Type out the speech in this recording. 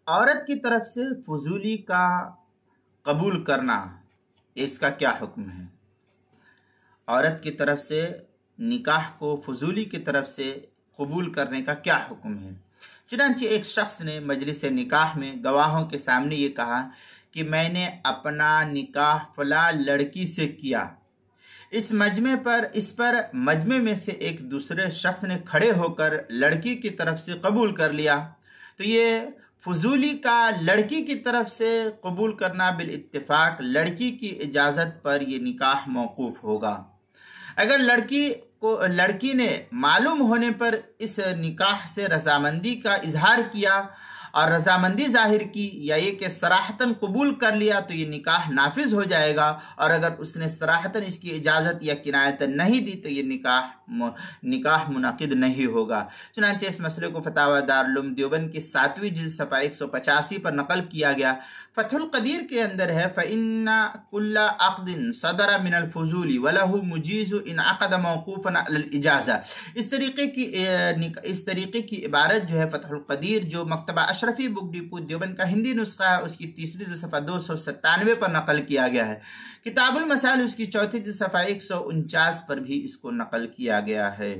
عورت کی طرف سے فضولی کا قبول کرنا، اس کا کیا حکم ہے؟ عورت کی طرف سے نکاح کو فضولی کی طرف سے قبول کرنے کا کیا حکم ہے؟ چنانچہ ایک شخص نے مجلس نکاح میں گواہوں کے سامنے یہ کہا کہ میں نے اپنا نکاح فلاں لڑکی سے کیا۔ اس پر مجمع میں سے ایک دوسرے شخص نے کھڑے ہو کر لڑکی کی طرف سے قبول کر لیا، تو یہ فضولی کا لڑکی کی طرف سے قبول کرنا بالاتفاق لڑکی کی اجازت پر یہ نکاح موقوف ہوگا۔ اگر لڑکی نے معلوم ہونے پر اس نکاح سے رضامندی کا اظہار کیا اور رضامندی ظاہر کی یا یہ کہ صراحتاً قبول کر لیا تو یہ نکاح نافذ ہو جائے گا، اور اگر اس نے صراحتاً اس کی اجازت یا کنایتاً نہیں دی تو یہ نکاح منعقد نہیں ہوگا۔ چنانچہ اس مسئلے کو فتاوی دارالعلوم دیوبند کی 7ویں جلد صفحہ 185 پر نقل کیا گیا۔ فتح القدیر کے اندر ہے فَإِنَّ كُلَّ عَقْدٍ صَدَرَ مِنَ الْفُضُولِ وَلَهُ مُجِيزُ إِنْ عَقَدَ مَوْقُوفًا عَلَى الْإِجَازَةِ۔ اس طریقے کی عبارت جو ہے فتح القدیر، جو مکتبہ اشرفی بک ڈپو دیوبند کا ہندی نسخہ ہے، اس کی 3 جلد صفحہ 297 پر نقل کیا گیا ہے۔ کتاب المسائل اس کی 4 جلد صفحہ 149 پر بھی اس کو نقل کیا گیا ہے۔